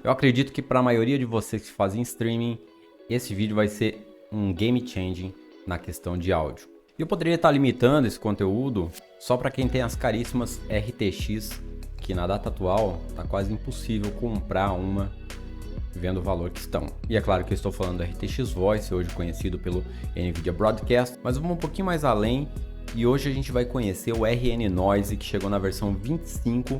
Eu acredito que para a maioria de vocês que fazem streaming, esse vídeo vai ser um game changing na questão de áudio. E eu poderia estar limitando esse conteúdo só para quem tem as caríssimas RTX, que na data atual está quase impossível comprar uma vendo o valor que estão. E é claro que eu estou falando do RTX Voice, hoje conhecido pelo NVIDIA Broadcast, mas vamos um pouquinho mais além e hoje a gente vai conhecer o RN Noise, que chegou na versão 25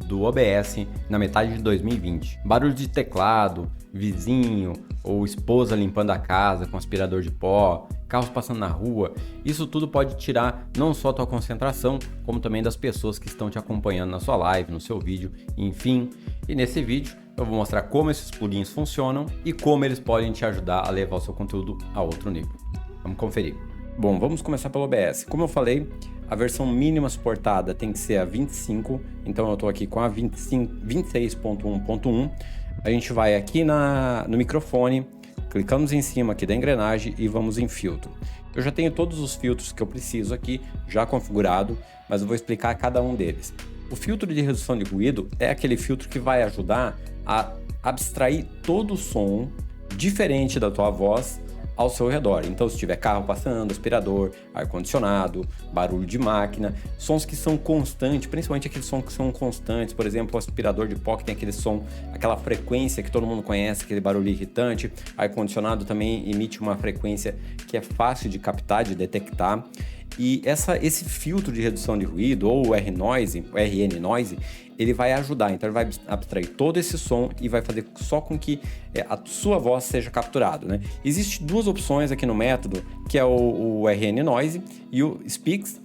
do OBS na metade de 2020. Barulho de teclado, vizinho ou esposa limpando a casa com aspirador de pó, carros passando na rua, isso tudo pode tirar não só a tua concentração, como também das pessoas que estão te acompanhando na sua live, no seu vídeo, enfim. E nesse vídeo eu vou mostrar como esses plugins funcionam e como eles podem te ajudar a levar o seu conteúdo a outro nível. Vamos conferir. Bom, vamos começar pelo OBS. Como eu falei, a versão mínima suportada tem que ser a 25, então eu estou aqui com a 26.1.1. A gente vai aqui no microfone, clicamos em cima aqui da engrenagem e vamos em filtro. Eu já tenho todos os filtros que eu preciso aqui já configurado, mas eu vou explicar cada um deles. O filtro de redução de ruído é aquele filtro que vai ajudar a abstrair todo o som diferente da tua voz ao seu redor. Então, se tiver carro passando, aspirador, ar-condicionado, barulho de máquina, sons que são constantes, principalmente aqueles sons que são constantes, por exemplo, o aspirador de pó que tem aquele som, aquela frequência que todo mundo conhece, aquele barulho irritante. Ar-condicionado também emite uma frequência que é fácil de captar, de detectar. E esse filtro de redução de ruído, ou o R-Noise, o RN Noise, ele vai ajudar. Então ele vai abstrair todo esse som e vai fazer só com que a sua voz seja capturado, né? Existem duas opções aqui no método, que é o RN Noise e o Speaks,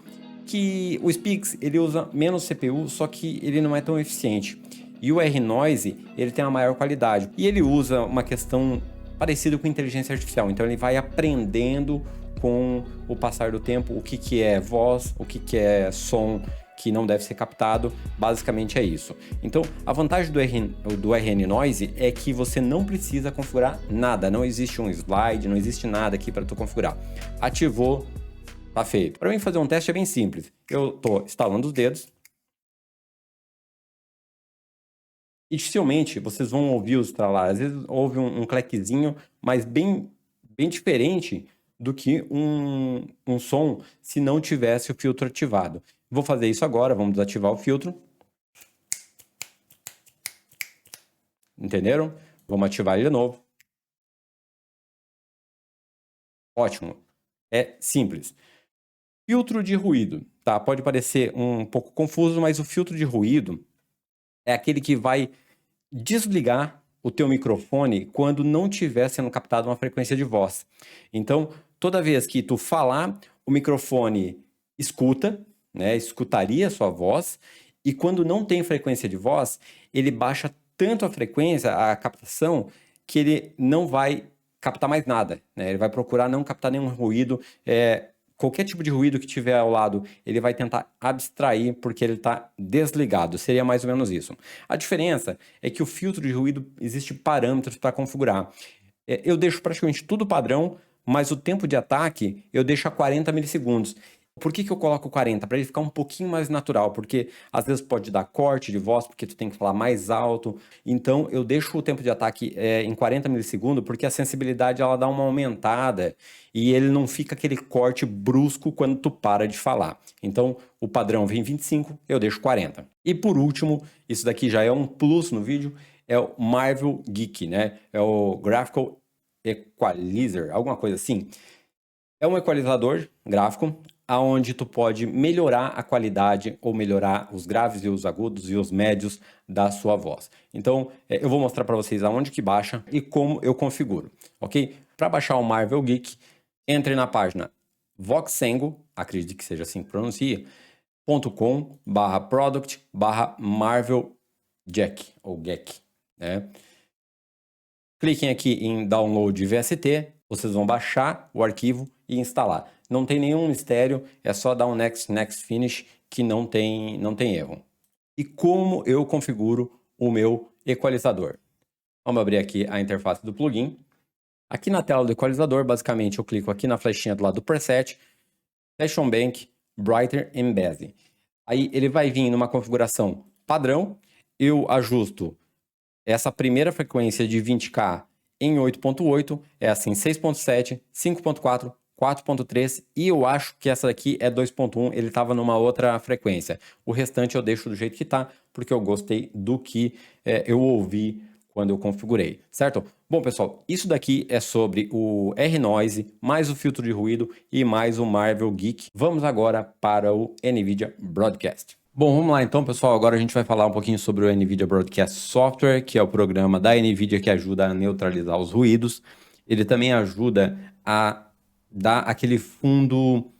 que o Speaks ele usa menos CPU, só que ele não é tão eficiente. E o R-Noise, ele tem uma maior qualidade. E ele usa uma questão parecida com inteligência artificial. Então ele vai aprendendo com o passar do tempo o que é voz, o que é som que não deve ser captado, basicamente é isso. Então, a vantagem do RN Noise é que você não precisa configurar nada, não existe um slide, não existe nada aqui para tu configurar. Ativou, tá feito. Para mim fazer um teste é bem simples. Eu tô instalando os dedos. E dificilmente vocês vão ouvir os estralar. Às vezes houve um clequezinho, mas bem diferente do que um som se não tivesse o filtro ativado. Vou fazer isso agora, vamos desativar o filtro. Entenderam? Vamos ativar ele de novo. Ótimo. É simples. Filtro de ruído, tá? Pode parecer um pouco confuso, mas o filtro de ruído é aquele que vai desligar o teu microfone quando não estiver sendo captada uma frequência de voz. Então, toda vez que tu falar, o microfone escuta, né? Escutaria a sua voz, e quando não tem frequência de voz, ele baixa tanto a frequência, a captação, que ele não vai captar mais nada, né? Ele vai procurar não captar nenhum ruído, qualquer tipo de ruído que tiver ao lado, ele vai tentar abstrair porque ele está desligado. Seria mais ou menos isso. A diferença é que o filtro de ruído existe parâmetros para configurar. Eu deixo praticamente tudo padrão, mas o tempo de ataque eu deixo a 40 milissegundos. Por que eu coloco 40? Para ele ficar um pouquinho mais natural, porque às vezes pode dar corte de voz, porque tu tem que falar mais alto. Então eu deixo o tempo de ataque em 40 milissegundos, porque a sensibilidade ela dá uma aumentada e ele não fica aquele corte brusco quando tu para de falar. Então o padrão vem 25, eu deixo 40. E por último, isso daqui já é um plus no vídeo, é o Marvel Geek, né? É o Graphical Equalizer, alguma coisa assim. É um equalizador gráfico aonde tu pode melhorar a qualidade ou melhorar os graves e os agudos e os médios da sua voz. Então, eu vou mostrar para vocês aonde que baixa e como eu configuro, ok? Para baixar o Marvel Geek, entre na página Voxengo, acredito que seja assim que pronuncia, .com/product/Marvel Jack ou Geek, né? Cliquem aqui em Download VST, vocês vão baixar o arquivo e instalar. Não tem nenhum mistério, é só dar um Next, Next, Finish que não tem erro. E como eu configuro o meu equalizador? Vamos abrir aqui a interface do plugin. Aqui na tela do equalizador, basicamente, eu clico aqui na flechinha do lado do preset, Session Bank, Brighter and Bezier. Aí ele vai vir numa configuração padrão, eu ajusto essa primeira frequência de 20K em 8.8 é assim 6.7, 5.4, 4.3 e eu acho que essa daqui é 2.1, ele estava numa outra frequência. O restante eu deixo do jeito que está, porque eu gostei do que eu ouvi quando eu configurei, certo? Bom, pessoal, isso daqui é sobre o R-Noise, mais o filtro de ruído e mais o Marvel Geek. Vamos agora para o NVIDIA Broadcast. Bom, vamos lá então, pessoal. Agora a gente vai falar um pouquinho sobre o NVIDIA Broadcast Software, que é o programa da NVIDIA que ajuda a neutralizar os ruídos. Ele também ajuda a dar aquele fundo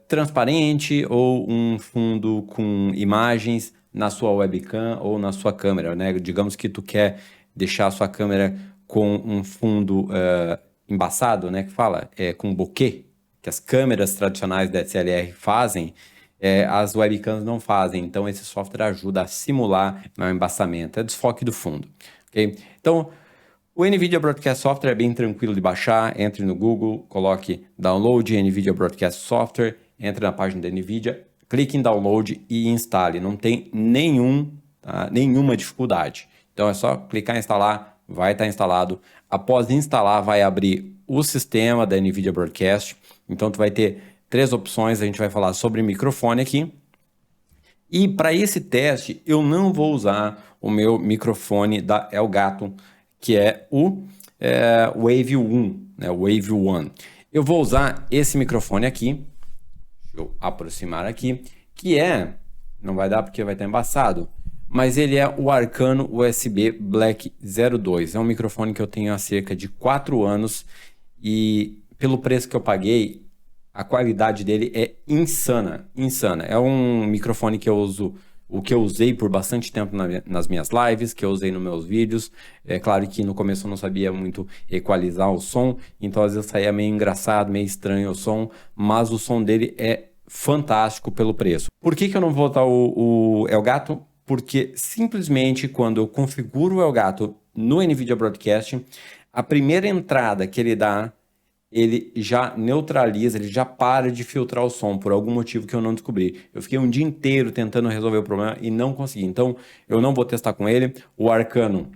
transparente ou um fundo com imagens na sua webcam ou na sua câmera, né? Digamos que tu quer deixar a sua câmera com um fundo embaçado, né? Que fala, com bokeh, que as câmeras tradicionais da DSLR fazem, as webcams não fazem. Então, esse software ajuda a simular o embaçamento, é desfoque do fundo. Okay? Então, o NVIDIA Broadcast Software é bem tranquilo de baixar. Entre no Google, coloque Download NVIDIA Broadcast Software, entre na página da NVIDIA, clique em Download e instale. Não tem nenhuma dificuldade. Então, é só clicar em instalar, vai estar instalado. Após instalar, vai abrir o sistema da NVIDIA Broadcast. Então, tu vai ter 3 opções, a gente vai falar sobre microfone aqui. E para esse teste, eu não vou usar o meu microfone da Elgato, que é o Wave 1, né, o Wave 1. Eu vou usar esse microfone aqui, deixa eu aproximar aqui, não vai dar porque vai estar embaçado, mas ele é o Arcano USB Black 02. É um microfone que eu tenho há cerca de 4 anos e pelo preço que eu paguei, a qualidade dele é insana. É um microfone que eu uso, o que eu usei por bastante tempo nas minhas lives, que eu usei nos meus vídeos. É claro que no começo eu não sabia muito equalizar o som, então às vezes saía meio engraçado, meio estranho o som, mas o som dele é fantástico pelo preço. Por que eu não vou botar o Elgato? Porque simplesmente quando eu configuro o Elgato no NVIDIA Broadcast, a primeira entrada que ele dá, ele já neutraliza, ele já para de filtrar o som, por algum motivo que eu não descobri. Eu fiquei um dia inteiro tentando resolver o problema e não consegui. Então, eu não vou testar com ele. O Arcano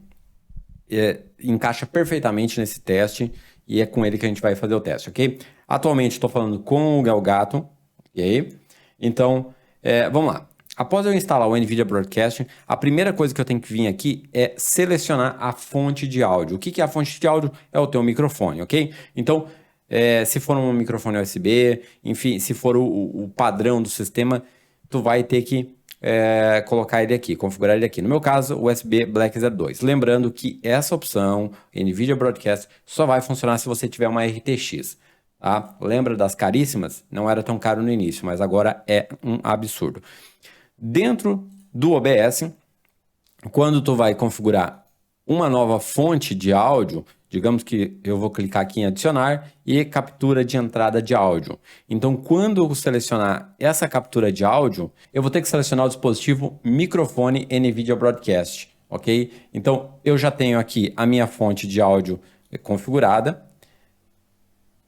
encaixa perfeitamente nesse teste e é com ele que a gente vai fazer o teste, ok? Atualmente estou falando com o Elgato, ok? Então, vamos lá. Após eu instalar o NVIDIA Broadcast, a primeira coisa que eu tenho que vir aqui é selecionar a fonte de áudio. O que é a fonte de áudio? É o teu microfone, ok? Então, se for um microfone USB, enfim, se for o padrão do sistema, tu vai ter que colocar ele aqui, configurar ele aqui. No meu caso, USB Black 02. Lembrando que essa opção, NVIDIA Broadcast, só vai funcionar se você tiver uma RTX. Tá? Lembra das caríssimas? Não era tão caro no início, mas agora é um absurdo. Dentro do OBS, quando tu vai configurar uma nova fonte de áudio, digamos que eu vou clicar aqui em adicionar e captura de entrada de áudio. Então, quando eu selecionar essa captura de áudio, eu vou ter que selecionar o dispositivo microfone NVIDIA Broadcast, ok? Então, eu já tenho aqui a minha fonte de áudio configurada.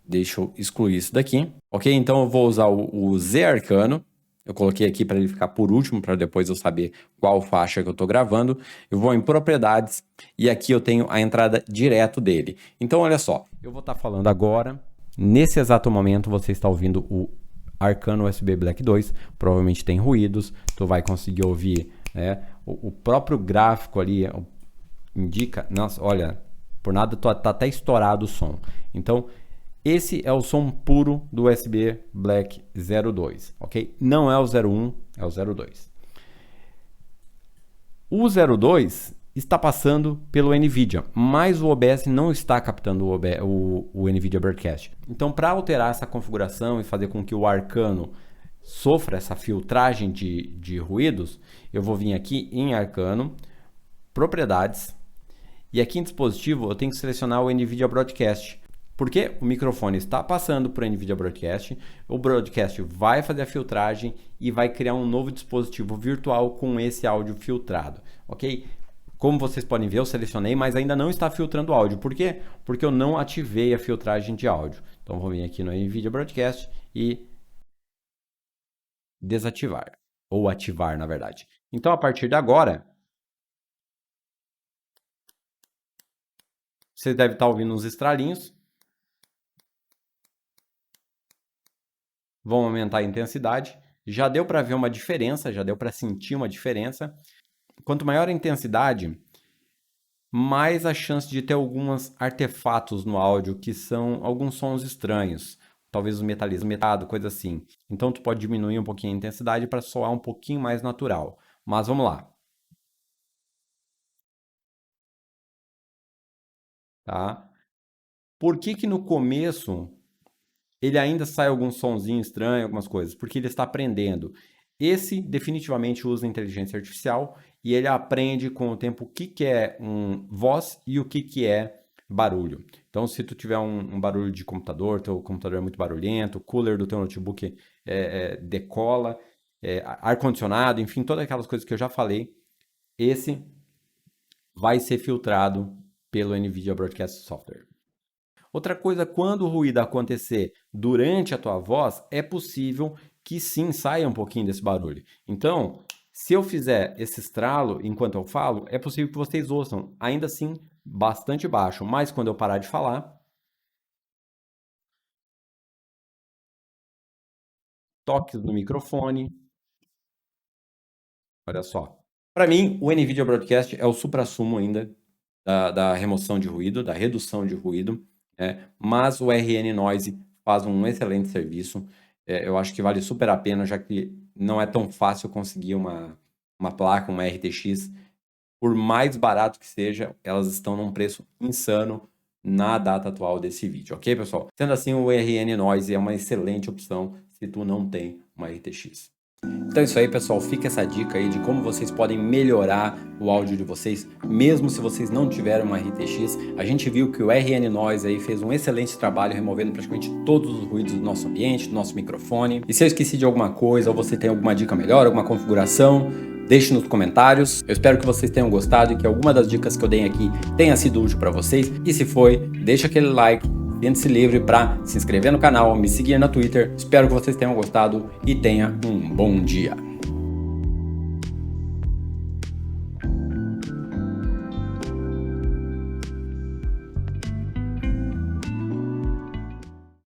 Deixa eu excluir isso daqui, ok? Então, eu vou usar o Z Arcano. Eu coloquei aqui para ele ficar por último, para depois eu saber qual faixa que eu estou gravando. Eu vou em propriedades e aqui eu tenho a entrada direto dele. Então, olha só, eu vou estar falando agora. Nesse exato momento, você está ouvindo o Arcano USB Black 2. Provavelmente tem ruídos, tu vai conseguir ouvir, né? O próprio gráfico ali indica... Nossa, olha, por nada tá até estourado o som. Então, esse é o som puro do USB Black 02, ok? Não é o 01, é o 02. O 02 está passando pelo NVIDIA, mas o OBS não está captando o NVIDIA Broadcast. Então, para alterar essa configuração e fazer com que o Arcano sofra essa filtragem de ruídos, eu vou vir aqui em Arcano, Propriedades, e aqui em Dispositivo eu tenho que selecionar o NVIDIA Broadcast. Porque o microfone está passando para o NVIDIA Broadcast, o Broadcast vai fazer a filtragem e vai criar um novo dispositivo virtual com esse áudio filtrado, ok? Como vocês podem ver, eu selecionei, mas ainda não está filtrando áudio. Por quê? Porque eu não ativei a filtragem de áudio. Então, vou vir aqui no NVIDIA Broadcast e desativar, ou ativar, na verdade. Então, a partir de agora, Você deve estar ouvindo uns estralinhos. Vamos aumentar a intensidade. Já deu para ver uma diferença, já deu para sentir uma diferença. Quanto maior a intensidade, mais a chance de ter alguns artefatos no áudio, que são alguns sons estranhos. Talvez o metalismo metado, coisa assim. Então tu pode diminuir um pouquinho a intensidade para soar um pouquinho mais natural. Mas vamos lá. Tá? Por que que no começo ele ainda sai algum sonzinho estranho, algumas coisas? Porque ele está aprendendo. Esse definitivamente usa inteligência artificial e ele aprende com o tempo o que que é voz e o que é barulho. Então, se tu tiver um barulho de computador, teu computador é muito barulhento, o cooler do teu notebook decola, ar-condicionado, enfim, todas aquelas coisas que eu já falei, esse vai ser filtrado pelo NVIDIA Broadcast Software. Outra coisa, quando o ruído acontecer durante a tua voz, é possível que sim saia um pouquinho desse barulho. Então, se eu fizer esse estralo enquanto eu falo, é possível que vocês ouçam, ainda assim, bastante baixo. Mas quando eu parar de falar, toques no microfone, olha só. Para mim, o NVIDIA Broadcast é o suprassumo ainda da remoção de ruído, da redução de ruído, mas o RN Noise faz um excelente serviço. Eu acho que vale super a pena, já que não é tão fácil conseguir uma placa, uma RTX. Por mais barato que seja, elas estão num preço insano na data atual desse vídeo, ok, pessoal? Sendo assim, o RN Noise é uma excelente opção se tu não tem uma RTX. Então é isso aí, pessoal, fica essa dica aí de como vocês podem melhorar o áudio de vocês, mesmo se vocês não tiverem uma RTX. A gente viu que o RN Noise aí fez um excelente trabalho removendo praticamente todos os ruídos do nosso ambiente, do nosso microfone. E se eu esqueci de alguma coisa ou você tem alguma dica melhor, alguma configuração, deixe nos comentários. Eu espero que vocês tenham gostado e que alguma das dicas que eu dei aqui tenha sido útil para vocês. E se foi, deixa aquele like. Sinta-se livre para se inscrever no canal, me seguir no Twitter. Espero que vocês tenham gostado e tenha um bom dia.